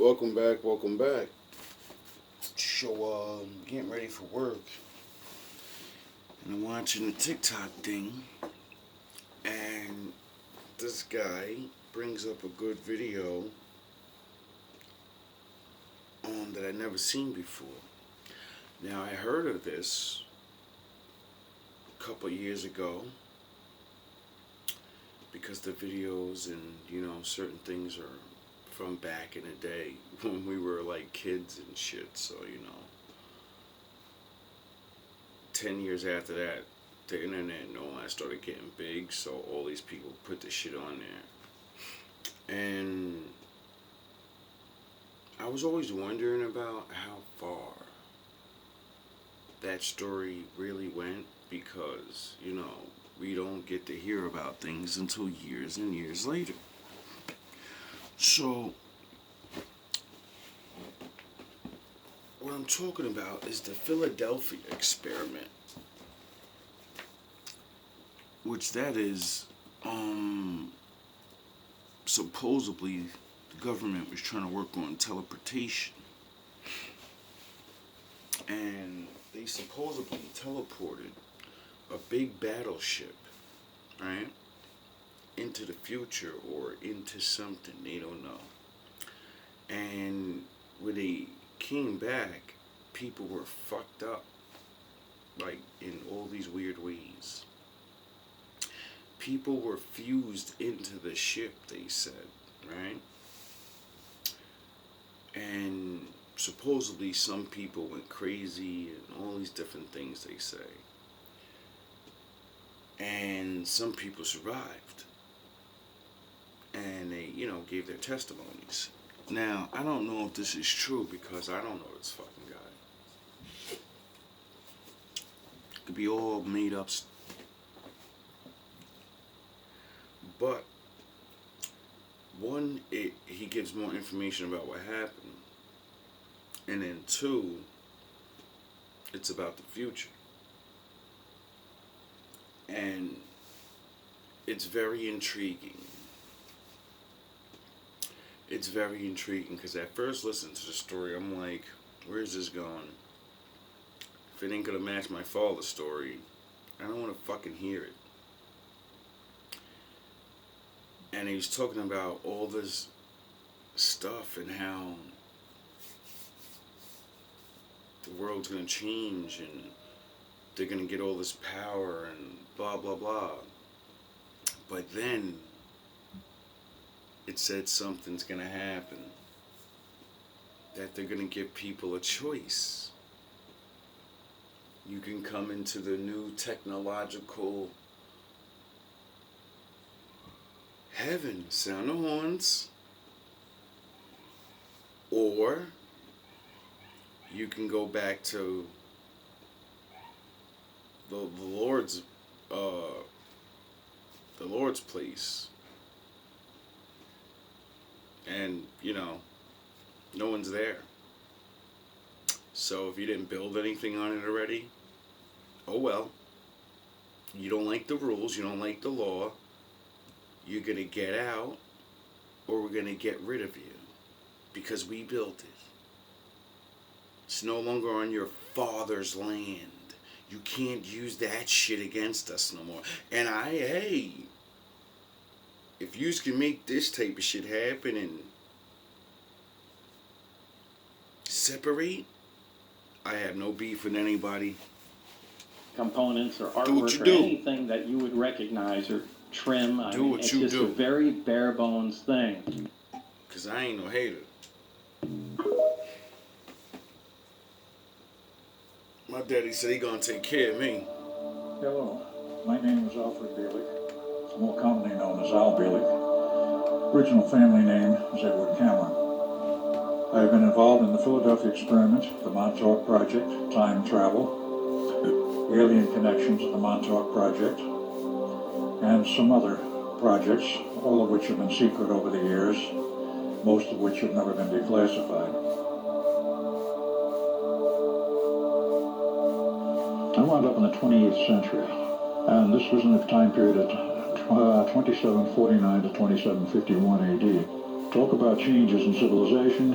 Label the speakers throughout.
Speaker 1: Welcome back, welcome back. So, getting ready for work, and I'm watching the TikTok thing, and this guy brings up a good video that I never seen before. Now, I heard of this a couple years ago because the videos and certain things are from back in the day when we were like kids and shit. So 10 years after that, the internet and all that started getting big. So all these people put this shit on there, and I was always wondering about how far that story really went because we don't get to hear about things until years and years later. So, what I'm talking about is the Philadelphia experiment, which that is, supposedly the government was trying to work on teleportation, and they supposedly teleported a big battleship, right, into the future or into something, they don't know. And when they came back, people were fucked up, like in all these weird ways. People were fused into the ship, they said, right? And supposedly some people went crazy and all these different things, they say. And some people survived. And they, gave their testimonies. Now, I don't know if this is true because I don't know this fucking guy. It could be all made up. But, one, he gives more information about what happened. And then two, it's about the future. And it's very intriguing. It's very intriguing because at first listening to the story, I'm like, where's this going? If it ain't gonna match my father's story, I don't want to fucking hear it. And he was talking about all this stuff and how the world's gonna change and they're gonna get all this power and blah blah blah. But then it said something's gonna happen. That they're gonna give people a choice. You can come into the new technological heaven, sound the horns, or you can go back to the Lord's place, and no one's there. So if you didn't build anything on it already, oh well. You don't like the rules, you don't like the law, you're gonna get out, or we're gonna get rid of you because we built it. It's no longer on your father's land. You can't use that shit against us no more. And hey, if you can make this type of shit happen and separate, I have no beef with anybody.
Speaker 2: Components or artwork or anything that you would recognize or trim. It's just a very bare bones thing.
Speaker 1: Because I ain't no hater. My daddy said he gonna take care of me.
Speaker 3: Hello, my name is Alfred Bielik, more commonly known as Al Bielik. Original family name is Edward Cameron. I have been involved in the Philadelphia experiment, the Montauk Project, time travel, alien connections of the Montauk Project, and some other projects, all of which have been secret over the years, most of which have never been declassified. I wound up in the 28th century, and this was in the time period of 2749 to 2751 AD. Talk about changes in civilization,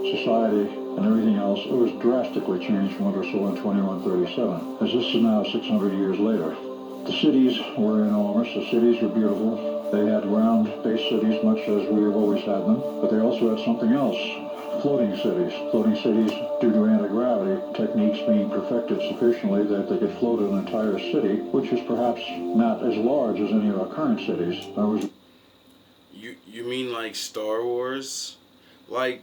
Speaker 3: society, and everything else. It was drastically changed from what we saw in 2137, as this is now 600 years later. The cities were enormous. The cities were beautiful. They had ground-based cities, much as we have always had them, but they also had something else. Floating cities. Floating cities, due to anti-gravity techniques being perfected sufficiently that they could float an entire city, which is perhaps not as large as any of our current cities.
Speaker 1: You mean like Star Wars? Like,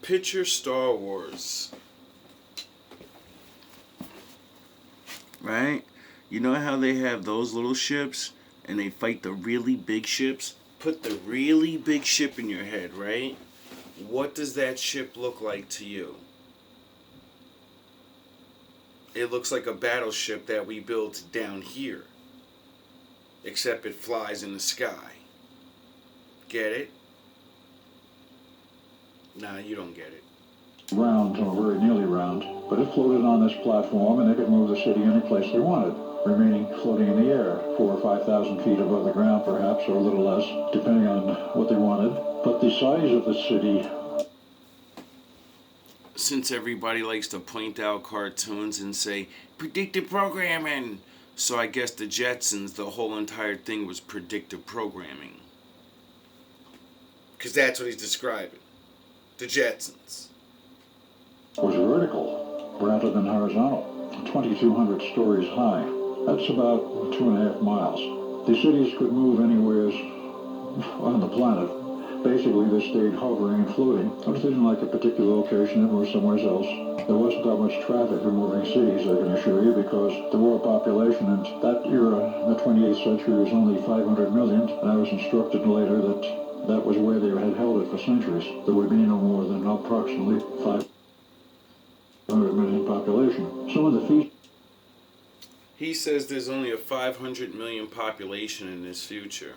Speaker 1: picture Star Wars. Right? You know how they have those little ships and they fight the really big ships? Put the really big ship in your head, right? What does that ship look like to you? It looks like a battleship that we built down here. Except it flies in the sky. Get it? Nah, you don't get it.
Speaker 3: Round, or very nearly round, but it floated on this platform and they could move the city any place they wanted, remaining floating in the air, 4,000 or 5,000 feet above the ground perhaps, or a little less, depending on what they wanted. But the size of the city...
Speaker 1: Since everybody likes to point out cartoons and say, predictive programming, so I guess the Jetsons, the whole entire thing was predictive programming. Because that's what he's describing. The Jetsons.
Speaker 3: Was vertical rather than horizontal, 2,200 stories high. That's about 2.5 miles. The cities could move anywhere on the planet. Basically, they stayed hovering and floating. If they didn't like a particular location, they moved somewhere else. There wasn't that much traffic for moving cities, I can assure you, because the world population in that era, the 28th century, was only 500 million, and I was instructed later that that was where they had held it for centuries. There would be no more than approximately 500 million population. Some of the features...
Speaker 1: He says there's only a 500 million population in this future.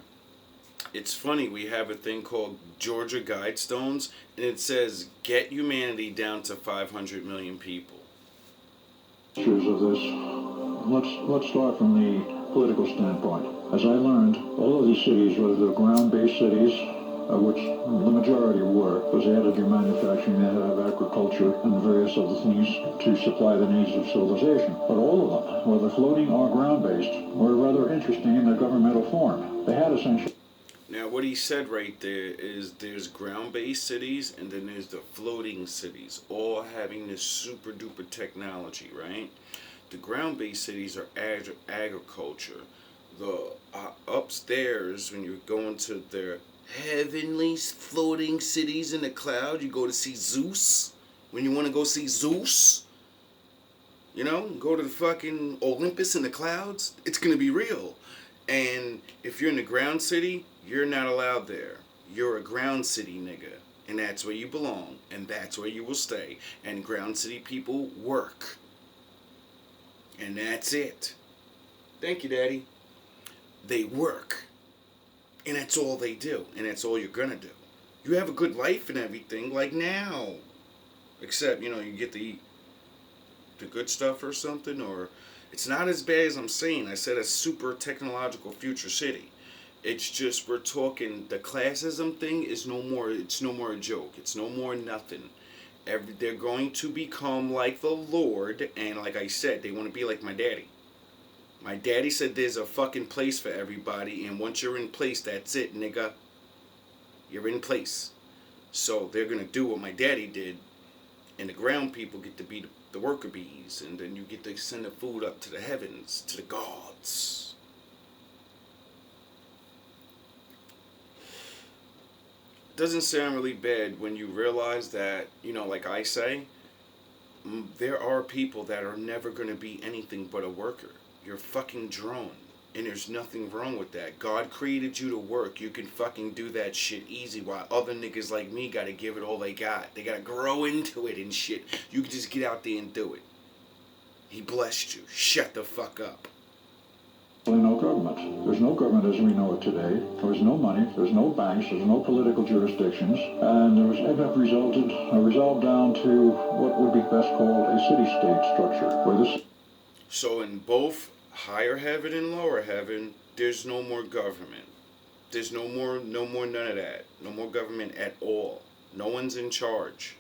Speaker 1: It's funny, we have a thing called Georgia Guidestones, and it says, get humanity down to 500 million people.
Speaker 3: Of this. Let's start from the political standpoint. As I learned, all of these cities, whether they're ground-based cities, which the majority were, because they had to do manufacturing, they had to have agriculture and various other things to supply the needs of civilization. But all of them, whether floating or ground-based, were rather interesting in their governmental form. They had essentially...
Speaker 1: Now, what he said right there is there's ground-based cities and then there's the floating cities, all having this super-duper technology, right? The ground-based cities are agriculture. The upstairs, when you're going to their heavenly floating cities in the cloud, you go to see Zeus. When you want to go see Zeus, you know, go to the fucking Olympus in the clouds, it's going to be real. And if you're in the ground city, you're not allowed there. You're a ground city nigga. And that's where you belong. And that's where you will stay. And ground city people work. And that's it. Thank you, Daddy. They work. And that's all they do. And that's all you're gonna do. You have a good life and everything, like now. Except, you know, you get to eat the good stuff or something, or... It's not as bad as I'm saying. I said a super technological future city. It's just we're talking the classism thing is no more. It's no more a joke. It's no more nothing. They're going to become like the Lord, and like I said, they want to be like my daddy. My daddy said there's a fucking place for everybody, and once you're in place, that's it, nigga. You're in place. So they're gonna do what my daddy did, and the ground people get to be the worker bees, and then you get to send the food up to the heavens, to the gods. It doesn't sound really bad when you realize that, you know, like I say, there are people that are never going to be anything but a worker. You're a fucking drone, and there's nothing wrong with that. God created you to work. You can fucking do that shit easy, while other niggas like me gotta give it all they got. They gotta grow into it and shit. You can just get out there and do it. He blessed you. Shut the fuck up.
Speaker 3: No government. There's no government as we know it today. There was no money. There's no banks. There's no political jurisdictions. And it resolved down to what would be best called a city-state structure. Where this...
Speaker 1: So in both higher heaven and lower heaven, there's no more government. There's no more none of that. No more government at all. No one's in charge.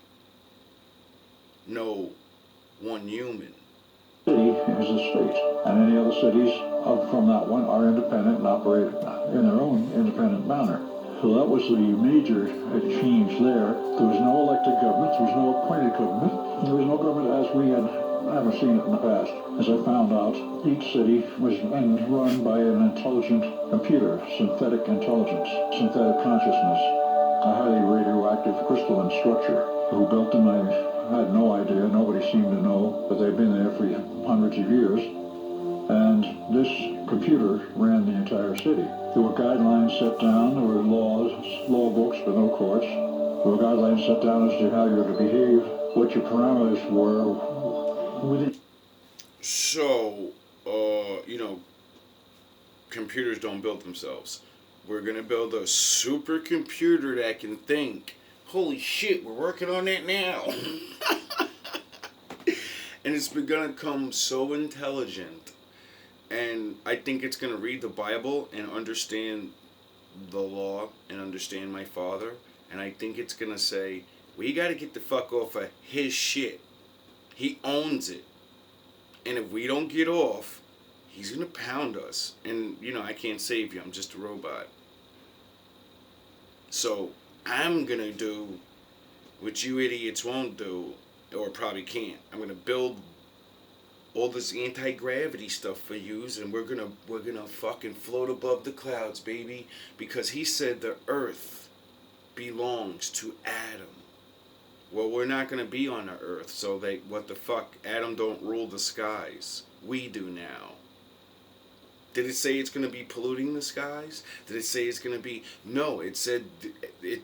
Speaker 1: No one human.
Speaker 3: City is a state, and any other cities from that one are independent and operate in their own independent manner. So that was the major change there. There was no elected government, there was no appointed government, there was no government as we had ever seen it in the past. As I found out, each city was run by an intelligent computer, synthetic intelligence, synthetic consciousness, a highly radioactive crystalline structure. Who built them, I had no idea. Nobody seemed to know, but they've been there for hundreds of years. And this computer ran the entire city. There were guidelines set down, there were law books, but no courts. There were guidelines set down as to how you were to behave, what your parameters were within.
Speaker 1: So, computers don't build themselves. We're going to build a supercomputer that can think. Holy shit, we're working on that now. And it's going to come so intelligent. And I think it's going to read the Bible and understand the law and understand my father. And I think it's going to say, we got to get the fuck off of his shit. He owns it. And if we don't get off, he's going to pound us. And, I can't save you. I'm just a robot. So I'm going to do what you idiots won't do, or probably can't. I'm going to build all this anti-gravity stuff for yous, and we're gonna fucking float above the clouds, baby, because he said the earth belongs to Adam. Well, we're not gonna be on the earth, so what the fuck? Adam don't rule the skies. We do now. Did it say it's gonna be polluting the skies? Did it say it's gonna be? No, it said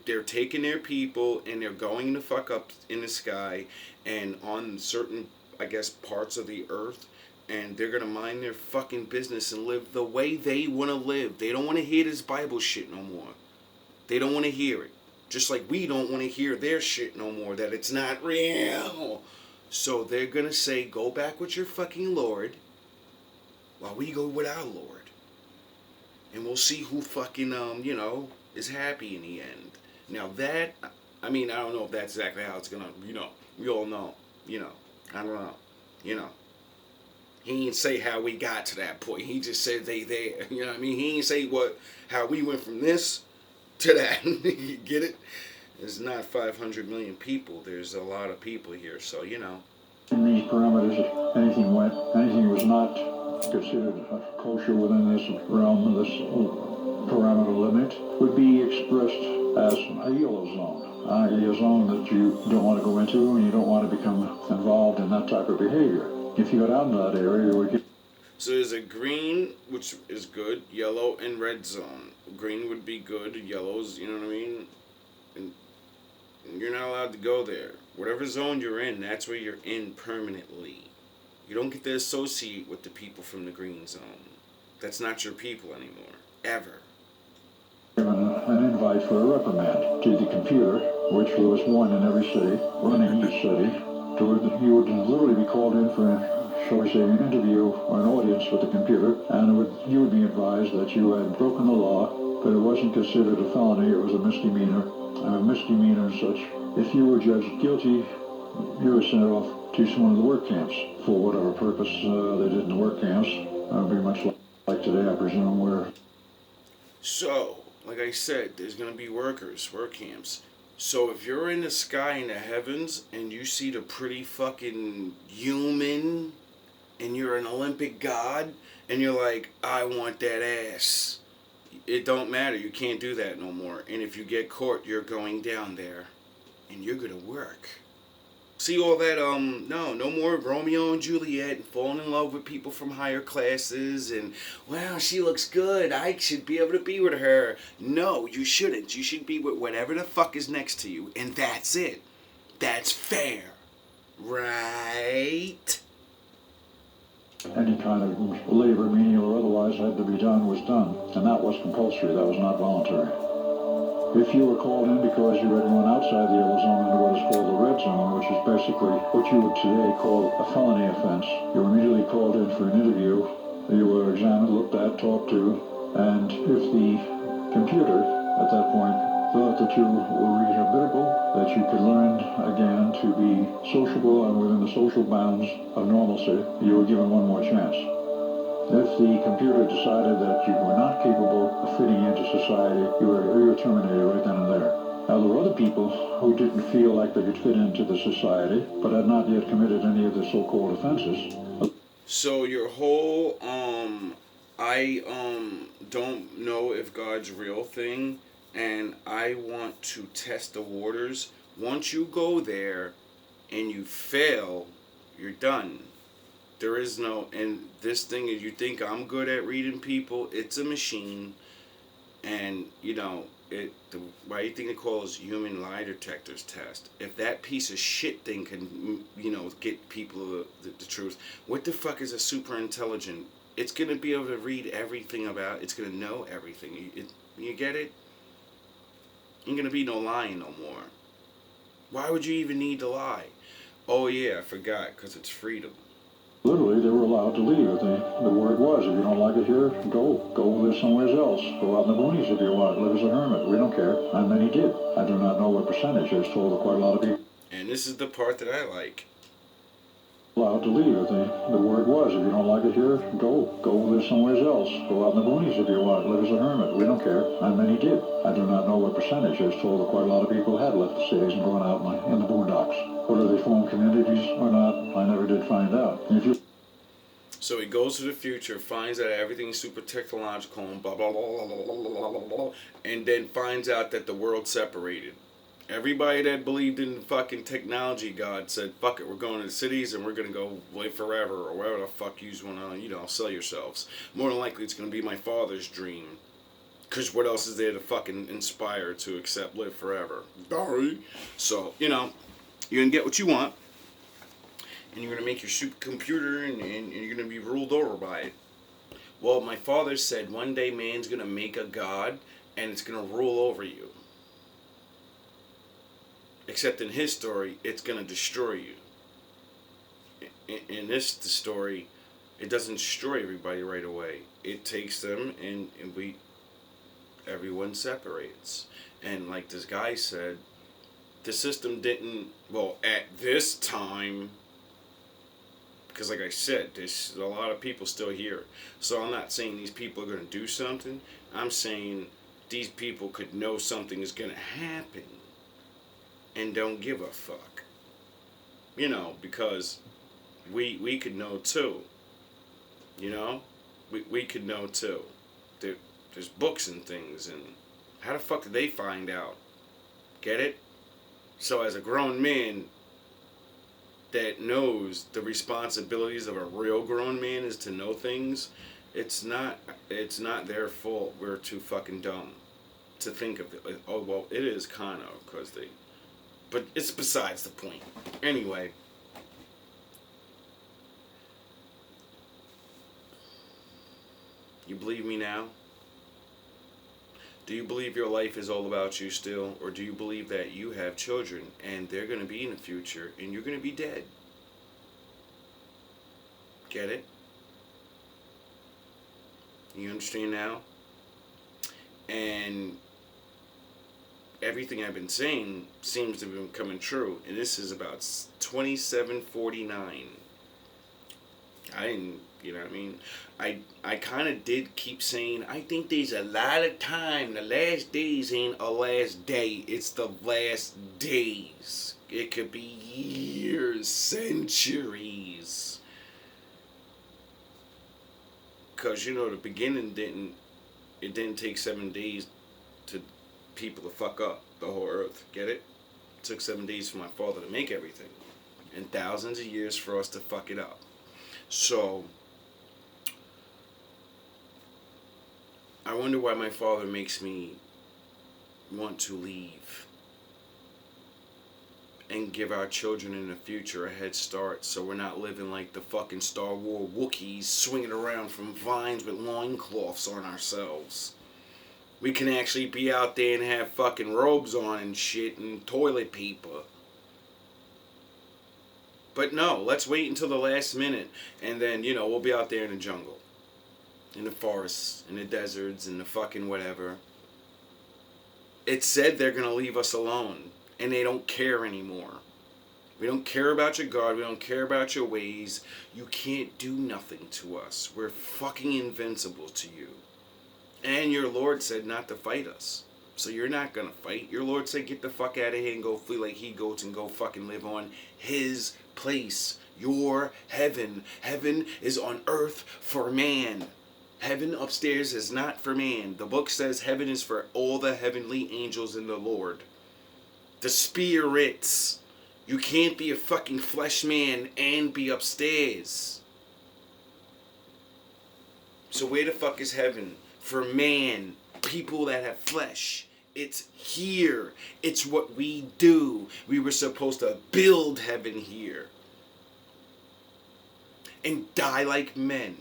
Speaker 1: they're taking their people and they're going to fuck up in the sky and on certain, I guess, parts of the earth, and they're gonna mind their fucking business and live the way they want to live. They don't want to hear this Bible shit no more. They don't want to hear it. Just like we don't want to hear their shit no more, that it's not real. So they're gonna say, go back with your fucking Lord, while we go with our Lord. And we'll see who fucking, is happy in the end. Now that, I don't know if that's exactly how it's gonna, we all know, I don't know, He ain't say how we got to that point. He just said they there, you know what I mean? He ain't say how we went from this to that. You get it? There's not 500 million people. There's a lot of people here, so,
Speaker 3: In these parameters, anything was not considered kosher within this realm, this parameter limit, would be expressed as a yellow zone. A zone that you don't want to go into and you don't want to become involved in that type of behavior. If you got out in that area, you would get...
Speaker 1: So there's a green, which is good, yellow, and red zone. Green would be good, yellow's, you know what I mean? And you're not allowed to go there. Whatever zone you're in, that's where you're in permanently. You don't get to associate with the people from the green zone. That's not your people anymore. Ever.
Speaker 3: An invite for a reprimand to the computer, which there was one in every city, running each city. You would literally be called in for, shall we say, an interview or an audience with the computer, and you would be advised that you had broken the law, but it wasn't considered a felony, it was a misdemeanor. And a misdemeanor and such, if you were judged guilty, you were sent off to one of the work camps for whatever purpose they did in the work camps. Very much like today, I presume, where...
Speaker 1: So, like I said, there's going to be work camps. So if you're in the sky in the heavens and you see the pretty fucking human and you're an Olympic god and you're like, I want that ass. It don't matter. You can't do that no more. And if you get caught, you're going down there and you're going to work. See all that, no more Romeo and Juliet and falling in love with people from higher classes and, wow, she looks good, I should be able to be with her. No, you shouldn't. You should be with whatever the fuck is next to you, and that's it. That's fair. Right?
Speaker 3: Any kind of labor, meaning or otherwise, had to be done was done, and that was compulsory, that was not voluntary. If you were called in because you had gone outside the yellow zone into what is called the red zone, which is basically what you would today call a felony offense, you were immediately called in for an interview. You were examined, looked at, talked to, and if the computer at that point thought that you were rehabilitable, that you could learn again to be sociable and within the social bounds of normalcy, you were given one more chance. If the computer decided that you were not capable of fitting into society, you were terminated right then and there. Now, there were other people who didn't feel like they could fit into the society, but had not yet committed any of the so-called offenses.
Speaker 1: So your whole, I, don't know if God's real thing, and I want to test the waters. Once you go there and you fail, you're done. There is no, and this thing is, you think I'm good at reading people, it's a machine, and, why do you think they call it human lie detectors test? If that piece of shit thing can, get people the truth, what the fuck is a super intelligent? It's going to be able to read everything about, it's going to know everything. You get it? Ain't going to be no lying no more. Why would you even need to lie? Oh yeah, I forgot, because it's freedom.
Speaker 3: Literally, they were allowed to leave. The word was, if you don't like it here, go live somewhere else. Go out in the boonies if you want. Live as a hermit. We don't care. And many did. I do not know what percentage. I was told quite a lot of people.
Speaker 1: And this is the part that I like.
Speaker 3: Allowed to leave. The word was, if you don't like it here, go live somewhere else. Go out in the boonies if you want. Live as a hermit. We don't care. And many did. I do not know what percentage. I was told that quite a lot of people had left the cities and gone out in the boondocks. Whether they formed communities or not, I never did find out.
Speaker 1: So he goes to the future, finds out everything's super technological and blah, blah, blah, blah, blah, blah, blah, blah, and then finds out that the world's separated. Everybody that believed in fucking technology God said, fuck it, we're going to the cities and we're going to go live forever, or whatever the fuck you want to, sell yourselves. More than likely it's going to be my father's dream. Because what else is there to fucking inspire to accept live forever? Sorry. So, you're going to get what you want. And you're going to make your supercomputer and you're going to be ruled over by it. Well, my father said one day man's going to make a god and it's going to rule over you. Except in his story, it's going to destroy you. In this story, it doesn't destroy everybody right away. It takes them and everyone separates. And like this guy said, the system didn't, at this time, because like I said, there's a lot of people still here. So I'm not saying these people are going to do something. I'm saying these people could know something is going to happen and don't give a fuck. Because we could know too. We could know too. There's books and things, and how the fuck did they find out? Get it? So as a grown man that knows the responsibilities of a real grown man is to know things, it's not their fault. We're too fucking dumb to think of it. Oh, well, it is kind of, because but it's besides the point. Anyway, you believe me now? Do you believe your life is all about you still? Or do you believe that you have children and they're going to be in the future and you're going to be dead? Get it? You understand now? And everything I've been saying seems to be coming true. And this is about 2749. I didn't, you know what I mean? I kind of did keep saying, I think there's a lot of time. The last days ain't a last day. It's the last days. It could be years, centuries. Because, the beginning didn't take 7 days to people to fuck up the whole earth. Get it? It took 7 days for my father to make everything. And thousands of years for us to fuck it up. So, I wonder why my father makes me want to leave and give our children in the future a head start, so we're not living like the fucking Star Wars Wookiees swinging around from vines with loincloths on ourselves. We can actually be out there and have fucking robes on and shit and toilet paper. But no, let's wait until the last minute, and then, we'll be out there in the jungle, in the forests, in the deserts, in the fucking whatever, It said they're going to leave us alone. And they don't care anymore. We don't care about your God. We don't care about your ways. You can't do nothing to us. We're fucking invincible to you. And your Lord said not to fight us. So you're not going to fight. Your Lord said get the fuck out of here and go flee like he goats and go fucking live on his place. Your heaven. Heaven is on earth for man. Heaven upstairs is not for man. The book says heaven is for all the heavenly angels in the Lord. The spirits. You can't be a fucking flesh man and be upstairs. So where the fuck is heaven? For man, people that have flesh. It's here. It's what we do. We were supposed to build heaven here. And die like men.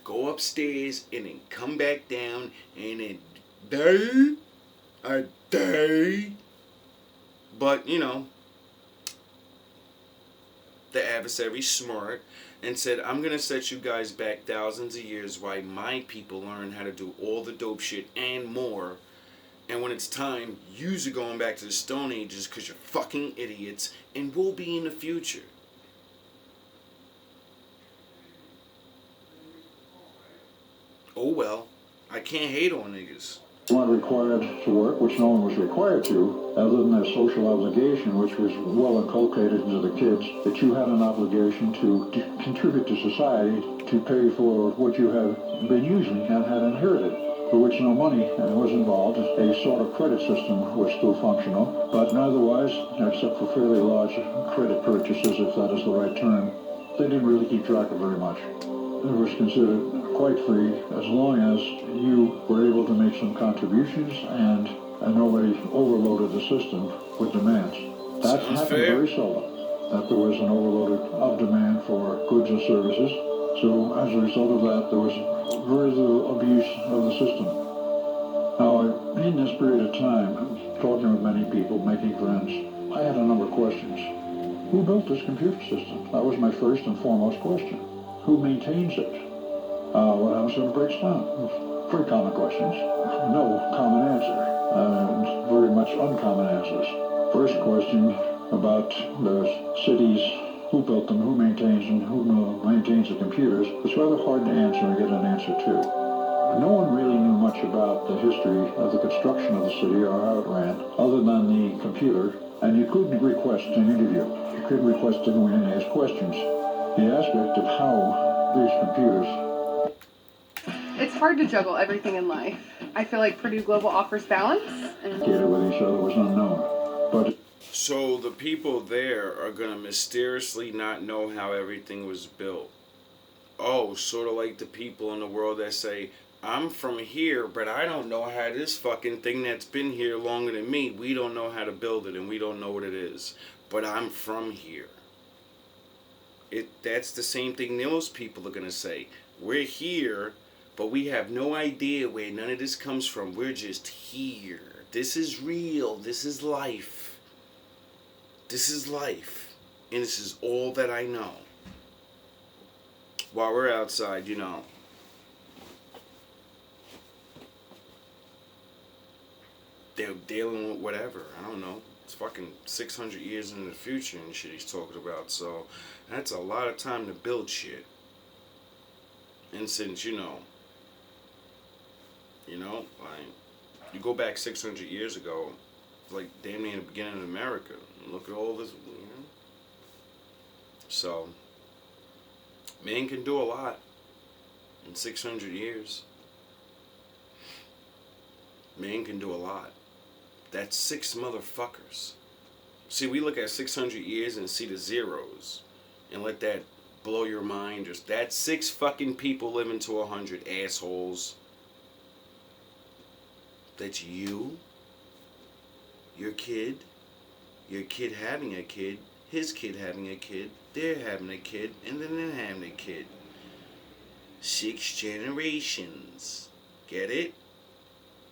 Speaker 1: Go upstairs and then come back down and then die. A day. But, you know, the adversary's smart and said, I'm going to set you guys back thousands of years while my people learn how to do all the dope shit and more. And when it's time, yous are going back to the Stone Ages because you're fucking idiots and we'll be in the future. Oh well, I can't hate on niggas.
Speaker 3: Not required to work, which no one was required to, other than their social obligation, which was well inculcated into the kids, that you had an obligation to contribute to society, to pay for what you have been using and had inherited, for which no money was involved. A sort of credit system was still functional, but otherwise, except for fairly large credit purchases, if that is the right term, they didn't really keep track of very much. It was considered quite free as long as you were able to make some contributions and nobody overloaded the system with demands. That happened very seldom, that there was an overload of demand for goods or services. So as a result of that, there was very little abuse of the system. Now, in this period of time, talking with many people, making friends, I had a number of questions. Who built this computer system? That was my first and foremost question. Who maintains it? What happens when it breaks down? Very common questions. No common answer. And very much uncommon answers. First question about the cities, who built them, who maintains them, who maintains the computers. It's rather hard to answer and get an answer to. No one really knew much about the history of the construction of the city or how it ran, other than the computer. And you couldn't request an interview. You couldn't request to go in and ask questions. The aspect of how these computers...
Speaker 4: It's hard to juggle everything in life. I feel like Purdue Global offers balance. And
Speaker 3: with each other was unknown. But
Speaker 1: so the people there are going to mysteriously not know how everything was built. Oh, sort of like the people in the world that say, I'm from here, but I don't know how this fucking thing that's been here longer than me, we don't know how to build it and we don't know what it is. But I'm from here. That's the same thing those people are going to say. We're here, but we have no idea where none of this comes from. We're just here. This is real. This is life. This is life. And this is all that I know. While we're outside, you know. They're dealing with whatever. I don't know. It's fucking 600 years into the future and shit he's talking about. So that's a lot of time to build shit. And since, you know, like, you go back 600 years ago, like damn near the beginning of America. Look at all this, you know. So, man can do a lot in 600 years. Man can do a lot. That's 6 motherfuckers. See, we look at 600 years and see the zeros and let that blow your mind. Just that's 6 fucking people living to 100 assholes. That's you, your kid having a kid, his kid having a kid, they're having a kid, and then they're having a kid. 6 generations. Get it?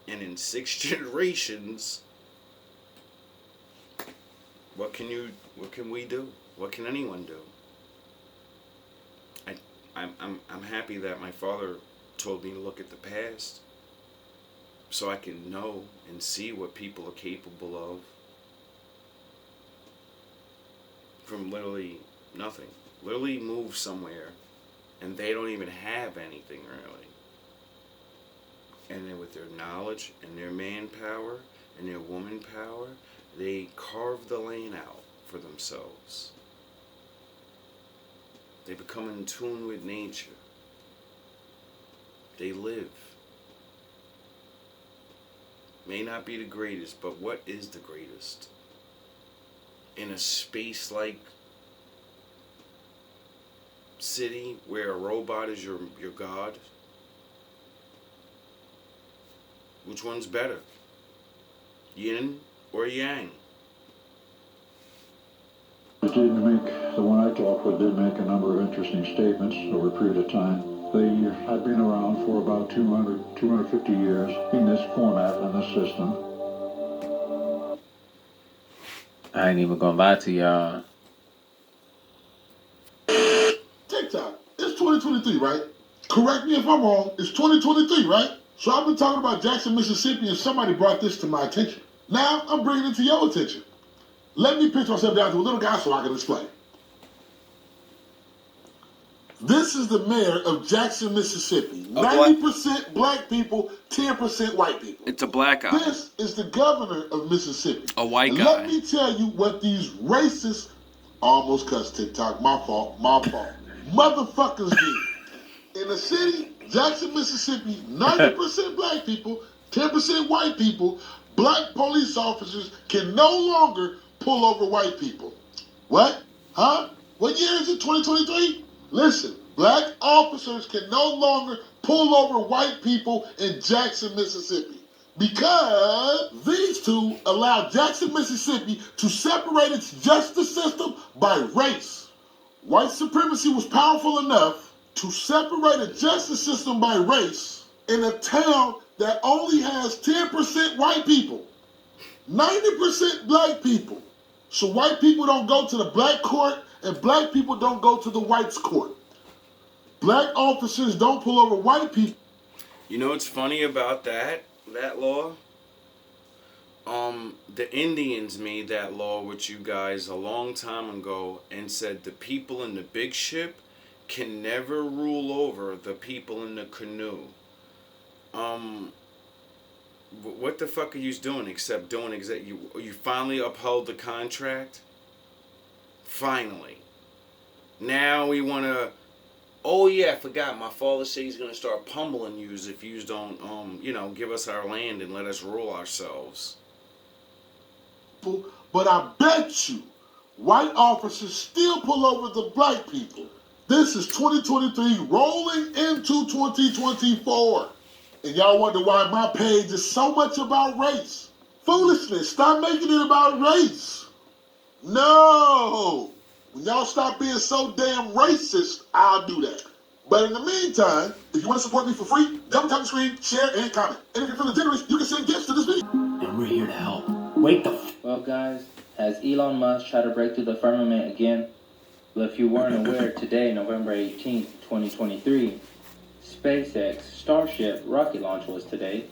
Speaker 1: And in 6 generations, what can we do? What can anyone do? I'm happy that my father told me to look at the past. so I can know and see what people are capable of from literally nothing. Literally move somewhere and they don't even have anything really. And then with their knowledge and their manpower and their woman power, they carve the lane out for themselves. They become in tune with nature. They live. May not be the greatest, but what is the greatest? In a space like city where a robot is your god? Which one's better? Yin or yang?
Speaker 3: The one I talked with did make a number of interesting statements over a period of time. They had been around for about 250 years in this format and this system.
Speaker 5: I ain't even gonna lie to y'all.
Speaker 6: TikTok, it's 2023, right? Correct me if I'm wrong, it's 2023, right? So I've been talking about Jackson, Mississippi, and somebody brought this to my attention. Now I'm bringing it to your attention. Let me pitch myself down to a little guy so I can explain. This is the mayor of Jackson, Mississippi. 90% black people, 10% white people.
Speaker 1: It's a black guy.
Speaker 6: This is the governor of Mississippi.
Speaker 1: A white guy.
Speaker 6: Let me tell you what these racist, almost cussed TikTok, my fault, motherfuckers did. In the city, Jackson, Mississippi, 90% black people, 10% white people, black police officers can no longer pull over white people. What? Huh? What year is it, 2023? Listen, black officers can no longer pull over white people in Jackson, Mississippi, because these two allow Jackson, Mississippi to separate its justice system by race. White supremacy was powerful enough to separate a justice system by race in a town that only has 10% white people, 90% black people. So white people don't go to the black court and black people don't go to the whites court. Black officers don't pull over white people.
Speaker 1: You know what's funny about that law? The Indians made that law with you guys a long time ago and said the people in the big ship can never rule over the people in the canoe. What the fuck are you doing except doing you finally upheld the contract? Finally. Now we want to, oh yeah, I forgot, my father said he's going to start pummeling yous if yous don't, give us our land and let us rule ourselves.
Speaker 6: But I bet you, white officers still pull over the black people. This is 2023 rolling into 2024. And y'all wonder why my page is so much about race. Foolishness, stop making it about race. No. When y'all stop being so damn racist, I'll do that. But in the meantime, if you want to support me for free, double tap the screen, share, and comment. And if you're feeling generous, you can send gifts to this video.
Speaker 5: And we're here to help. Wait the
Speaker 2: Well, guys, has Elon Musk tried to break through the firmament again? Well, if you weren't aware, today, November 18th, 2023, SpaceX Starship rocket launch was today.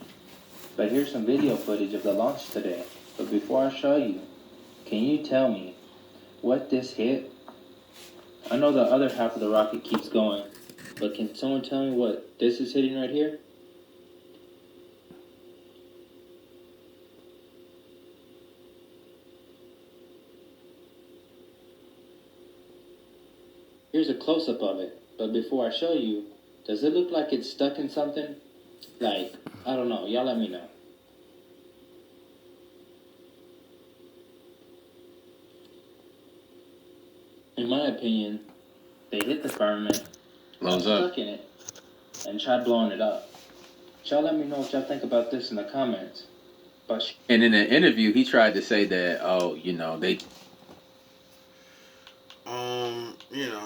Speaker 2: But here's some video footage of the launch today. But before I show you, can you tell me what this hit? I know the other half of the rocket keeps going, but can someone tell me what this is hitting right here? Here's a close-up of it, but before I show you, does it look like it's stuck in something? Like, I don't know, y'all let me know. In my opinion, they hit the firmament, got stuck in it, and tried blowing it up. Y'all let me know what y'all think about this in the comments.
Speaker 5: And in an interview, he tried to say that, they...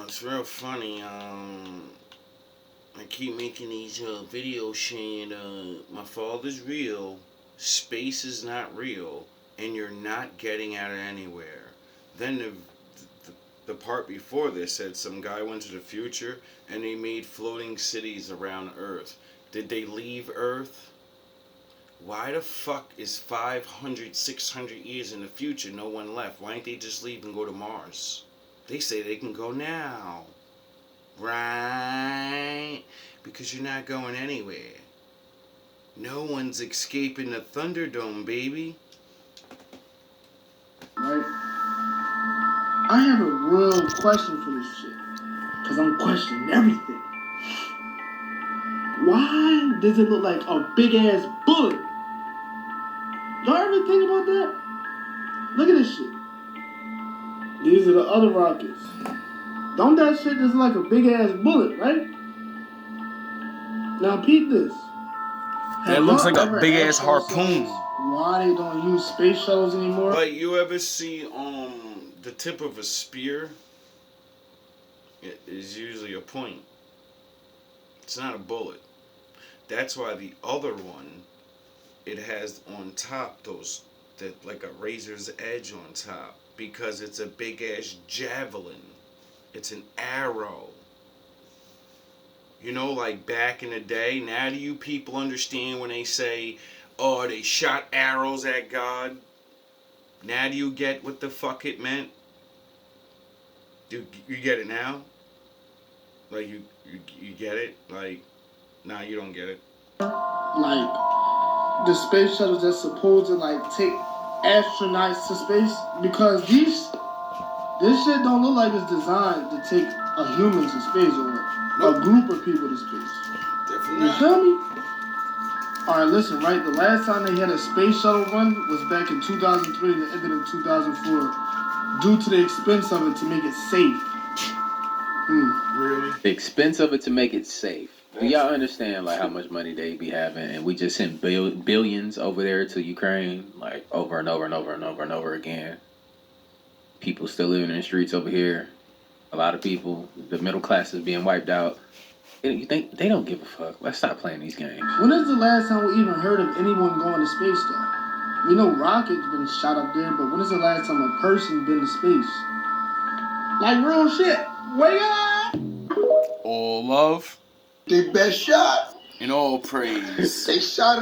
Speaker 1: It's real funny. I keep making these videos saying my father's real, space is not real, and you're not getting out of anywhere. Then the part before this said some guy went to the future and they made floating cities around Earth. Did they leave Earth? Why the fuck is 500, 600 years in the future no one left? Why don't they just leave and go to Mars? They say they can go now. Right? Because you're not going anywhere. No one's escaping the Thunderdome, baby.
Speaker 7: Right? I have a real question for this shit. Because I'm questioning everything. Why does it look like a big ass bullet? Y'all ever think about that? Look at this shit. These are the other rockets. Don't that shit just like a big ass bullet, right? Now peep this.
Speaker 8: That looks
Speaker 7: Have
Speaker 8: like
Speaker 7: y'all
Speaker 8: a
Speaker 7: ever
Speaker 8: big ass
Speaker 7: asked
Speaker 8: harpoon.
Speaker 7: yourselves why they don't use space shuttles anymore?
Speaker 1: Like, you ever see the tip of a spear? It is usually a point. It's not a bullet. That's why the other one, it has on top that like a razor's edge on top, because it's a big ass javelin. It's an arrow. You know, like back in the day. Now do you people understand when they say, oh, they shot arrows at God? Now do you get what the fuck it meant? Do you get it now? Like you get it? Like, nah, you don't get it.
Speaker 7: Like the space shuttles that's supposed to like take astronauts to space, because this shit don't look like it's designed to take a human to space or a group of people to space.
Speaker 1: Definitely
Speaker 7: You
Speaker 1: not.
Speaker 7: feel me? Alright, listen, right? The last time they had a space shuttle run was back in 2003 and the end of 2004 due to the expense of it to make it safe.
Speaker 1: Really?
Speaker 5: The expense of it to make it safe. Do y'all understand like how much money they be having, and we just sent billions over there to Ukraine, like over and over and over and over and over again. People still living in the streets over here. A lot of people, the middle class is being wiped out. You think they don't give a fuck? Let's stop playing these games.
Speaker 7: When is the last time we even heard of anyone going to space though? We know rockets been shot up there, but when is the last time a person been to space? Like real shit. Wake up!
Speaker 8: All love
Speaker 6: They best shot.
Speaker 8: and all praise.
Speaker 6: They shot